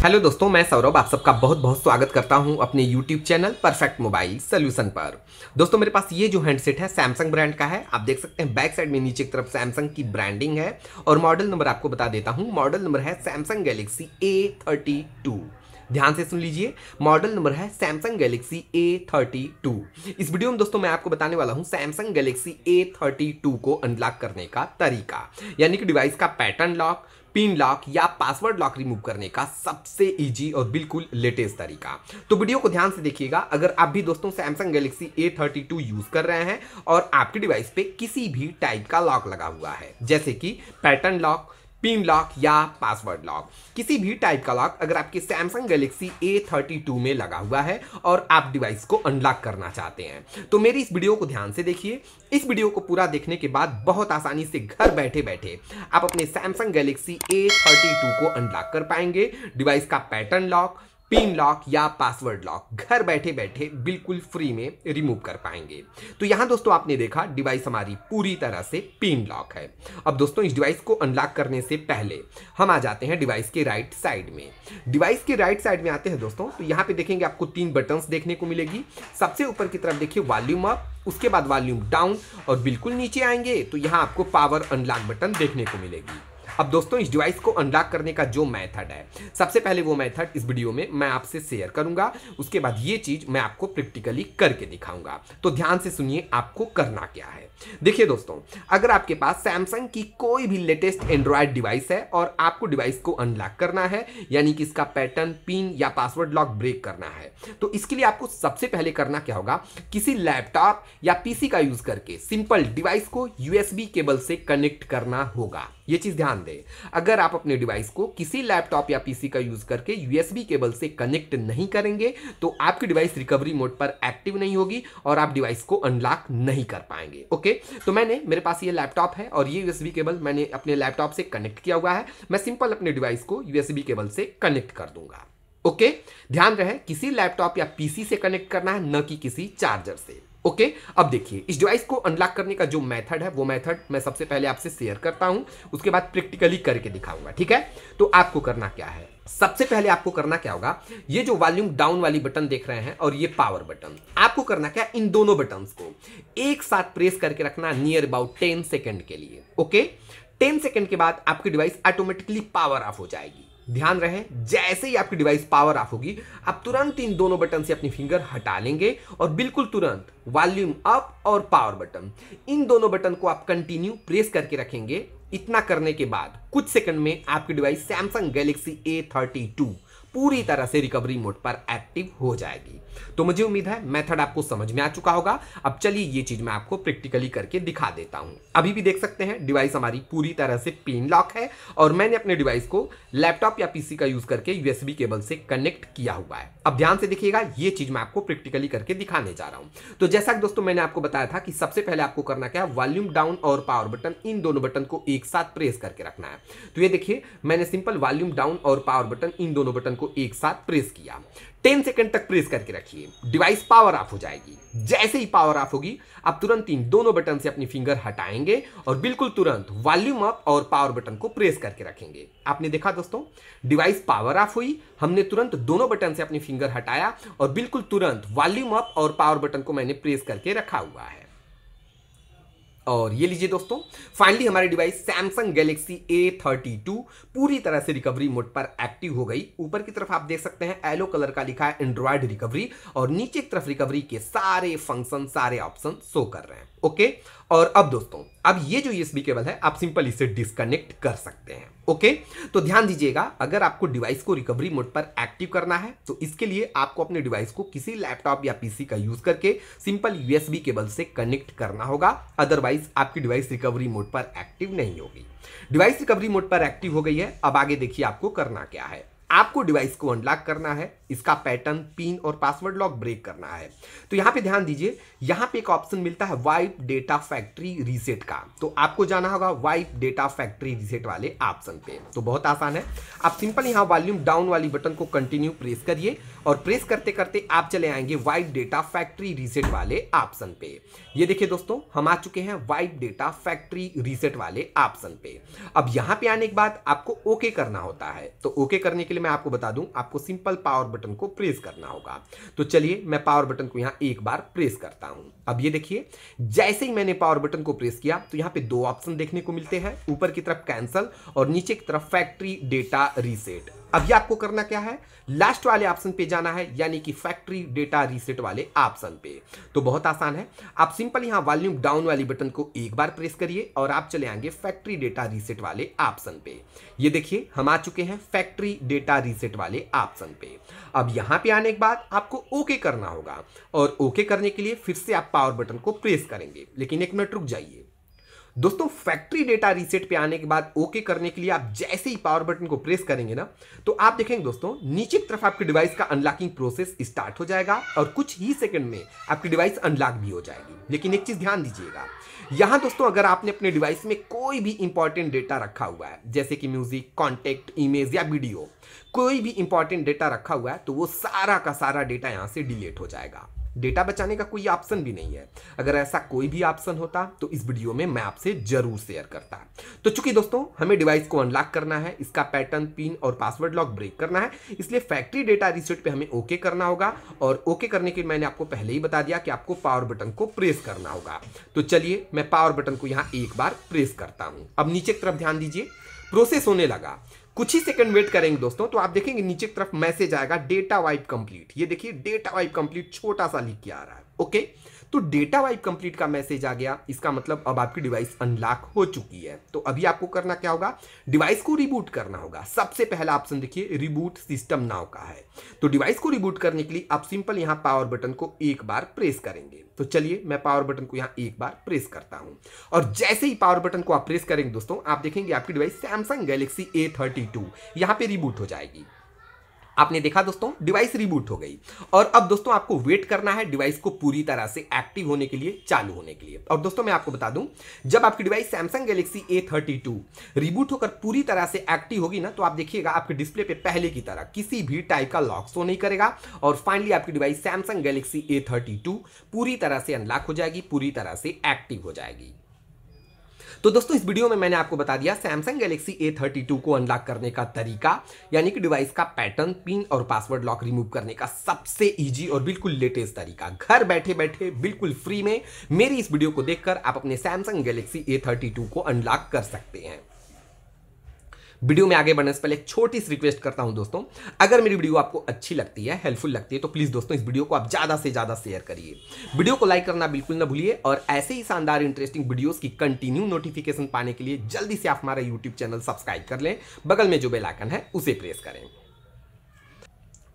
Hello दोस्तों, मैं सौरभ आप सबका बहुत बहुत स्वागत करता हूं अपने YouTube channel perfect mobile solution पर। दोस्तों मेरे पास ये जो हैंडसेट है सैमसंग ब्रांड का है। आप देख सकते हैं बैक साइड में नीचे की तरफ सैमसंग की ब्रांडिंग है और मॉडल नंबर आपको बता देता हूं। मॉडल नंबर है सैमसंग गैलेक्सी A32। ध्यान से सुन लीजिए, मॉडल नंबर है सैमसंग गैलेक्सी A32। इस वीडियो में दोस्तों मैं आपको बताने वाला हूं सैमसंग गैलेक्सी A32 को अनलॉक करने का तरीका, यानी कि डिवाइस का पैटर्न लॉक, पिन लॉक या पासवर्ड लॉक रिमूव करने का सबसे इजी और बिल्कुल लेटेस्ट तरीका। तो वीडियो को ध्यान से देखिएगा। अगर आप भी दोस्तों सैमसंग गैलेक्सी A32 यूज कर रहे हैं और आपके डिवाइस पे किसी भी टाइप का लॉक लगा हुआ है, जैसे कि पैटर्न लॉक, पिन लॉक या पासवर्ड लॉक, किसी भी टाइप का लॉक अगर आपके सैमसंग गैलेक्सी A32 में लगा हुआ है और आप डिवाइस को अनलॉक करना चाहते हैं, तो मेरी इस वीडियो को ध्यान से देखिए। इस वीडियो को पूरा देखने के बाद बहुत आसानी से घर बैठे बैठे आप अपने सैमसंग गैलेक्सी A32 को अनलॉक कर पाएंगे। डिवाइस का पैटर्न लॉक, पिन लॉक या पासवर्ड लॉक घर बैठे बैठे बिल्कुल फ्री में रिमूव कर पाएंगे। तो यहां दोस्तों आपने देखा डिवाइस हमारी पूरी तरह से पिन लॉक है। अब दोस्तों इस डिवाइस को अनलॉक करने से पहले हम आ जाते हैं डिवाइस के राइट साइड में। डिवाइस के राइट साइड में आते हैं दोस्तों, तो यहां पे देखेंगे आपको 3 बटन्स देखने को मिलेगी। सबसे ऊपर की तरफ देखिए वॉल्यूम अप, उसके बाद वॉल्यूम डाउन और बिल्कुल नीचे आएंगे तो यहां आपको पावर अनलॉक बटन देखने को मिलेगी। अब दोस्तों इस डिवाइस को अनलॉक करने का जो मेथड है, सबसे पहले वो मेथड इस वीडियो में मैं आपसे शेयर करूंगा। उसके बाद ये चीज मैं आपको प्रैक्टिकली करके दिखाऊंगा। तो ध्यान से सुनिए आपको करना क्या है। देखिए दोस्तों, अगर आपके पास सैमसंग की कोई भी लेटेस्ट एंड्रॉयड डिवाइस है और आपको डिवाइस को अनलॉक करना है, यानी कि इसका पैटर्न, पिन या पासवर्ड लॉक ब्रेक करना है, तो इसके लिए आपको सबसे पहले करना क्या होगा, किसी लैपटॉप या पीसी का यूज करके सिंपल डिवाइस को यूएसबी केबल से कनेक्ट करना होगा। ये चीज ध्यान दें, अगर आप अपने डिवाइस को किसी लैपटॉप या पीसी का यूज करके यूएसबी केबल से कनेक्ट नहीं करेंगे तो आपकी डिवाइस रिकवरी मोड पर एक्टिव नहीं होगी और आप डिवाइस को अनलॉक नहीं कर पाएंगे। ओके, तो मेरे पास ये लैपटॉप है और ये यूएसबी केबल मैंने अपने लैपटॉप से कनेक्ट किया हुआ है। मैं सिंपल अपने डिवाइस को यूएसबी केबल से कनेक्ट कर दूंगा। ओके, ध्यान रहे किसी लैपटॉप या पीसी से कनेक्ट करना है, न कि किसी चार्जर से। ओके, अब देखिए इस डिवाइस को अनलॉक करने का जो मेथड है वो मेथड मैं सबसे पहले आपसे शेयर करता हूं, उसके बाद प्रैक्टिकली करके दिखाऊंगा। ठीक है, तो आपको करना क्या है, सबसे पहले आपको करना क्या होगा, ये जो वॉल्यूम डाउन वाली बटन देख रहे हैं और ये पावर बटन, आपको करना क्या, इन दोनों बटन्स को एक साथ प्रेस करके रखना नियर अबाउट 10 सेकेंड के लिए। ओके, 10 सेकेंड के बाद आपकी डिवाइस ऑटोमेटिकली पावर ऑफ हो जाएगी। ध्यान रहे, जैसे ही आपकी डिवाइस पावर ऑफ होगी आप तुरंत इन दोनों बटन से अपनी फिंगर हटा लेंगे और बिल्कुल तुरंत वॉल्यूम अप और पावर बटन, इन दोनों बटन को आप कंटिन्यू प्रेस करके रखेंगे। इतना करने के बाद कुछ सेकंड में आपकी डिवाइस सैमसंग गैलेक्सी A32 पूरी तरह से रिकवरी मोड पर एक्टिव हो जाएगी। तो मुझे उम्मीद है मेथड आपको समझ में आ चुका होगा। अब चलिए ये चीज मैं आपको प्रैक्टिकली करके दिखा देता हूं। अभी भी देख सकते हैं डिवाइस हमारी पूरी तरह से पिन लॉक है और मैंने अपने डिवाइस को लैपटॉप या पीसी का यूज करके यूएसबी केबल से कनेक्ट किया हुआ है। अब ध्यान से देखिएगा, ये चीज मैं आपको प्रैक्टिकली करके दिखाने जा रहा हूं। तो जैसा कि दोस्तों मैंने आपको बताया था कि सबसे पहले आपको करना क्या है, वॉल्यूम डाउन और पावर बटन, इन दोनों बटन को एक साथ प्रेस करके रखना है। तो ये देखिए मैंने सिंपल वॉल्यूम डाउन और पावर बटन, इन दोनों बटन को एक साथ प्रेस किया। 10 सेकंड तक प्रेस करके रखिए, डिवाइस पावर ऑफ हो जाएगी। जैसे ही पावर ऑफ होगी आप तुरंत इन दोनों बटन से अपनी फिंगर हटाएंगे और बिल्कुल तुरंत वॉल्यूम अप और पावर बटन को प्रेस करके रखेंगे। आपने देखा दोस्तों, डिवाइस पावर ऑफ हुई, हमने तुरंत दोनों बटन से अपनी फिंगर हटाया और बिल्कुल तुरंत वॉल्यूम अप और पावर बटन को मैंने प्रेस करके रखा हुआ है। और ये लीजिए दोस्तों, फाइनली हमारी डिवाइस सैमसंग गैलेक्सी A32 पूरी तरह से रिकवरी मोड पर एक्टिव हो गई। ऊपर की तरफ आप देख सकते हैं येलो कलर का लिखा है एंड्रॉयड रिकवरी और नीचे की तरफ रिकवरी के सारे फंक्शन, सारे ऑप्शन शो कर रहे हैं। ओके, और अब दोस्तों अब ये जो यूएसबी केबल है आप सिंपल इसे डिस्कनेक्ट कर सकते हैं। ओके, तो ध्यान दीजिएगा, अगर आपको डिवाइस को रिकवरी मोड पर एक्टिव करना है तो इसके लिए आपको अपने डिवाइस को किसी लैपटॉप या पीसी का यूज करके सिंपल यूएसबी केबल से कनेक्ट करना होगा, अदरवाइज आपकी डिवाइस रिकवरी मोड पर एक्टिव नहीं होगी। डिवाइस रिकवरी मोड पर एक्टिव हो गई है। अब आगे देखिए आपको करना क्या है, आपको डिवाइस को अनलॉक करना है, इसका पैटर्न, पिन और पासवर्ड लॉक ब्रेक करना है। तो यहां पे ध्यान दीजिए, यहां पे एक ऑप्शन मिलता है वाइप डेटा फैक्ट्री रीसेट का, तो आपको जाना होगा वाइप डेटा फैक्ट्री रीसेट वाले ऑप्शन पे। तो बहुत आसान है, आप सिंपल यहां वॉल्यूम डाउन वाली बटन को कंटिन्यू प्रेस करिए और प्रेस करते करते आप चले आएंगे वाइप डेटा फैक्ट्री रीसेट वाले ऑप्शन पे। ये देखिए दोस्तों, हम आ चुके हैं वाइप डेटा फैक्ट्री रीसेट वाले ऑप्शन पे। अब यहां पे आने के बाद आपको ओके करना होता है, तो ओके करने के लिए मैं आपको बता दूं, आपको सिंपल पावर बटन को प्रेस करना होगा। तो चलिए मैं पावर बटन को यहां एक बार प्रेस करता हूं। अब ये देखिए, जैसे ही मैंने पावर बटन को प्रेस किया तो यहां पे दो ऑप्शन देखने को मिलते हैं, ऊपर की तरफ कैंसल और नीचे की तरफ फैक्ट्री डेटा रीसेट। अब ये आपको करना क्या है, लास्ट वाले ऑप्शन पे जाना है, यानी कि फैक्ट्री डेटा रीसेट वाले ऑप्शन पे। तो बहुत आसान है, आप सिंपल यहां वॉल्यूम डाउन वाली बटन को एक बार प्रेस करिए और आप चले आएंगे फैक्ट्री डेटा रीसेट वाले ऑप्शन पे। ये देखिए हम आ चुके हैं फैक्ट्री डेटा रीसेट वाले ऑप्शन पे। अब यहां पे आने के बाद आपको ओके करना होगा और ओके करने के लिए फिर से आप पावर बटन को प्रेस करेंगे, लेकिन एक मिनट रुक जाइए दोस्तों। फैक्ट्री डेटा रीसेट पे आने के बाद ओके करने के लिए आप जैसे ही पावर बटन को प्रेस करेंगे ना, तो आप देखेंगे दोस्तों नीचे की तरफ आपके डिवाइस का अनलॉकिंग प्रोसेस स्टार्ट हो जाएगा और कुछ ही सेकंड में आपकी डिवाइस अनलॉक भी हो जाएगी। लेकिन एक चीज ध्यान दीजिएगा, यहां दोस्तों अगर आपने अपने डिवाइस में कोई भी इंपॉर्टेंट डेटा रखा हुआ है, जैसे कि म्यूजिक, कॉन्टेक्ट, इमेज या वीडियो, कोई भी इंपॉर्टेंट डेटा रखा हुआ है, तो वो सारा का सारा डेटा यहां से डिलीट हो जाएगा। डेटा बचाने का कोई ऑप्शन भी नहीं है। अगर ऐसा कोई भी ऑप्शन होता तो इस वीडियो में मैं आपसे जरूर शेयर करता। तो चूंकि दोस्तों हमें डिवाइस को अनलॉक करना है, इसका पैटर्न, पिन और पासवर्ड लॉक ब्रेक करना है, इसलिए फैक्ट्री डेटा रीसेट पे हमें ओके करना होगा। और ओके करने के लिए मैंने आपको पहले ही बता दिया कि आपको पावर बटन को प्रेस करना होगा। तो चलिए मैं पावर बटन को यहां एक बार प्रेस करता हूं। अब नीचे की तरफ ध्यान दीजिए, प्रोसेस होने लगा। कुछ ही सेकंड वेट करेंगे दोस्तों, तो आप देखेंगे नीचे की तरफ मैसेज आएगा डेटा वाइप कंप्लीट। ये देखिए डेटा वाइप कंप्लीट छोटा सा लिख के आ रहा है। ओके, तो डेटा वाइप कंप्लीट का मैसेज आ गया, इसका मतलब अब आपकी डिवाइस अनलॉक हो चुकी है। तो अभी आपको करना क्या होगा, डिवाइस को रिबूट करना होगा। सबसे पहला ऑप्शन देखिए रिबूट सिस्टम नाउ का है। तो डिवाइस को रिबूट करने के लिए आप सिंपल यहां पावर बटन को एक बार प्रेस करेंगे। तो चलिए मैं पावर बटन को यहां एक बार प्रेस करता हूं और जैसे ही पावर बटन को आप प्रेस करेंगे दोस्तों, आप देखेंगे आपकी डिवाइस सैमसंग गैलेक्सी A32 यहां पे रिबूट हो जाएगी। आपने देखा दोस्तों डिवाइस रिबूट हो गई और अब दोस्तों आपको वेट करना है डिवाइस को पूरी तरह से एक्टिव होने के लिए, चालू होने के लिए। और दोस्तों मैं आपको बता दूं, जब आपकी device Samsung Galaxy A32 reboot होकर पूरी तरह से एक्टिव होगी ना, तो आप देखिएगा आपके डिस्प्ले पे पहले की तरह किसी भी टाइप का लॉक शो नहीं करेगा और फाइनली आपकी डिवाइस सैमसंग गैलेक्सी A32 पूरी तरह से अनलॉक हो जाएगी, पूरी तरह से एक्टिव हो जाएगी। तो दोस्तों इस वीडियो में मैंने आपको बता दिया सैमसंग गैलेक्सी A32 को अनलॉक करने का तरीका, यानी कि डिवाइस का पैटर्न, पिन और पासवर्ड लॉक रिमूव करने का सबसे इजी और बिल्कुल लेटेस्ट तरीका। घर बैठे बैठे बिल्कुल फ्री में मेरी इस वीडियो को देखकर आप अपने सैमसंग गैलेक्सी A32 को अनलॉक कर सकते हैं। वीडियो में आगे बढ़ने से पहले एक छोटी सी रिक्वेस्ट करता हूं दोस्तों, अगर मेरी वीडियो आपको अच्छी लगती है, हेल्पफुल लगती है, तो प्लीज दोस्तों इस वीडियो को आप ज्यादा से ज्यादा शेयर करिए। वीडियो को लाइक करना बिल्कुल ना भूलिए और ऐसे ही शानदार इंटरेस्टिंग वीडियोस की कंटिन्यू नोटिफिकेशन पाने के लिए जल्दी से आप हमारा यूट्यूब चैनल सब्सक्राइब कर लें, बगल में जो बेल आइकन है उसे प्रेस करें।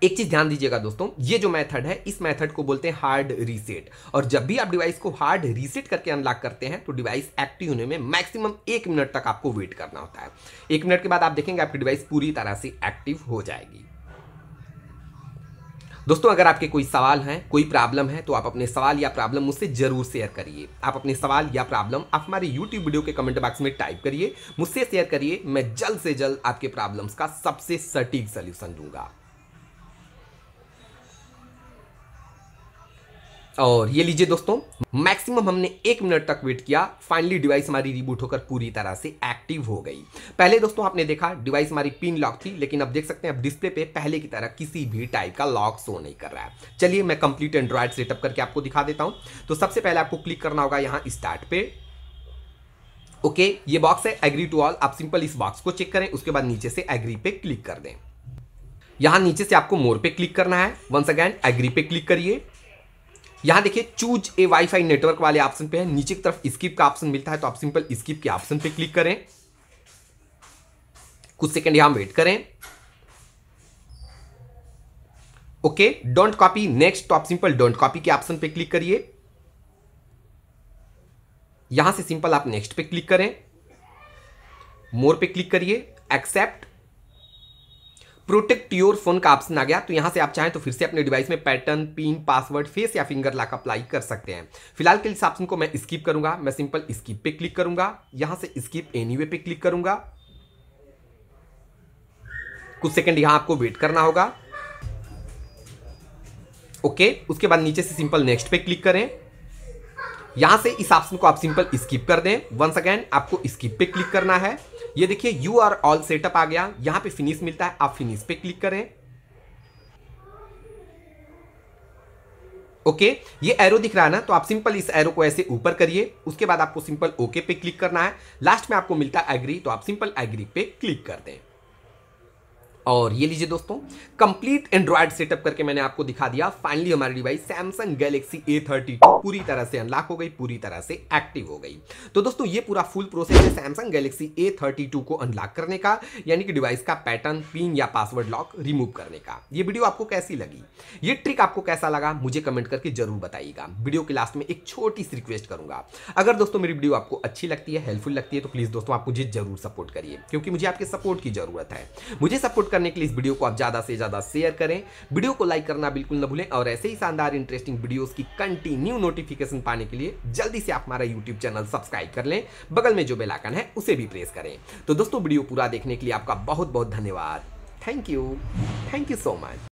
एक चीज ध्यान दीजिएगा दोस्तों, ये जो मेथड है इस मेथड को बोलते हैं हार्ड रीसेट, और जब भी आप डिवाइस को हार्ड रीसेट करके अनलॉक करते हैं तो डिवाइस एक्टिव होने में मैक्सिमम 1 मिनट तक आपको वेट करना होता है। 1 मिनट के बाद आप देखेंगे आपकी डिवाइस पूरी तरह से एक्टिव हो जाएगी। दोस्तों अगर आपके कोई सवाल हैं, कोई प्रॉब्लम है, तो आप अपने सवाल या प्रॉब्लम मुझसे जरूर शेयर करिए। आप अपने सवाल या प्रॉब्लम आप हमारे YouTube वीडियो के कमेंट बॉक्स में टाइप करिए, मुझसे शेयर करिए। मैं जल्द से जल्द आपके प्रॉब्लम्स का सबसे सटीक सॉल्यूशन दूंगा। और ये लीजिए दोस्तों, मैक्सिमम हमने 1 मिनट तक वेट किया, फाइनली डिवाइस हमारी रिबूट होकर पूरी तरह से एक्टिव हो गई। पहले दोस्तों आपने देखा डिवाइस हमारी पिन लॉक थी, लेकिन अब देख सकते हैं अब डिस्प्ले पे पहले की तरह किसी भी टाइप का लॉक शो नहीं कर रहा है। चलिए मैं कंप्लीट एंड्रॉइड सेटअप करके आपको दिखा देता हूं। तो सबसे पहले आपको क्लिक करना होगा यहां स्टार्ट पे। ओके, ये बॉक्स है एग्री टू ऑल, आप सिंपल इस बॉक्स को चेक करें, उसके बाद नीचे से एग्री पे क्लिक कर दें। यहां नीचे से आपको मोर पे क्लिक करना है, वंस अगेन एग्री पे क्लिक करिए। यहां देखिए चूज ए वाईफाई नेटवर्क वाले ऑप्शन पे है, नीचे की तरफ स्किप का ऑप्शन मिलता है, तो आप सिंपल स्किप के ऑप्शन पे क्लिक करें। कुछ सेकंड यहां वेट करें। ओके, डोंट कॉपी नेक्स्ट, तो आप सिंपल डोंट कॉपी के ऑप्शन पे क्लिक करिए। यहां से सिंपल आप नेक्स्ट पे क्लिक करें, मोर पे क्लिक करिए, एक्सेप्ट। प्रोटेक्ट योर फोन का ऑप्शन आ गया, तो यहां से आप चाहें तो फिर से अपने डिवाइस में पैटर्न, पिन, पासवर्ड, फेस या फिंगर लॉक अप्लाई कर सकते हैं। फिलहाल के लिए इस ऑप्शन को मैं स्किप करूंगा, मैं सिंपल स्किप पे क्लिक करूंगा। यहां से स्किप एनीवे पे क्लिक करूंगा। कुछ सेकंड यहां आपको वेट करना होगा। ओके, उसके बाद नीचे से सिंपल नेक्स्ट पे क्लिक करें। यहां से इस ऑप्शन को आप सिंपल स्किप कर दें। वंस अगेन आपको स्किप पे क्लिक करना है। ये देखिए यू आर ऑल सेटअप आ गया, यहां पे फिनिश मिलता है, आप फिनिश पे क्लिक करें। ओके, ये एरो दिख रहा है ना, तो आप सिंपल इस एरो को ऐसे ऊपर करिए, उसके बाद आपको सिंपल ओके पे क्लिक करना है। लास्ट में आपको मिलता है एग्री, तो आप सिंपल एग्री पे क्लिक कर दें। और ये लीजिए दोस्तों, कंप्लीट एंड्रॉयड सेटअप करके मैंने आपको दिखा दिया। फाइनली हमारी डिवाइस सैमसंग गैलेक्सी A32 पूरी तरह से अनलॉक हो गई, पूरी तरह से एक्टिव हो गई। तो दोस्तों ये पूरा फुल प्रोसेस है सैमसंग गैलेक्सी A32 को अनलॉक करने का, यानी कि डिवाइस का पैटर्न, पिन या पासवर्ड लॉक रिमूव करने का। ये वीडियो आपको कैसी लगी, ये ट्रिक आपको कैसा लगा, मुझे कमेंट करके जरूर बताइएगा। वीडियो के लास्ट में एक छोटी सी रिक्वेस्ट करूंगा, अगर दोस्तों मेरी वीडियो आपको अच्छी लगती है, हेल्पफुल लगती है, तो प्लीज दोस्तों आप मुझे जरूर सपोर्ट करिए, क्योंकि मुझे आपके सपोर्ट की जरूरत है। मुझे सपोर्ट करने के लिए इस वीडियो को आप ज्यादा से ज्यादा शेयर करें, वीडियो को लाइक करना बिल्कुल न भूलें, और ऐसे ही शानदार इंटरेस्टिंग वीडियोस की कंटिन्यू नोटिफिकेशन पाने के लिए जल्दी से आप हमारा यूट्यूब चैनल सब्सक्राइब कर लें, बगल में जो बेल आइकन है उसे भी प्रेस करें। तो दोस्तों वीडियो पूरा देखने के लिए आपका बहुत बहुत धन्यवाद। Thank you so much.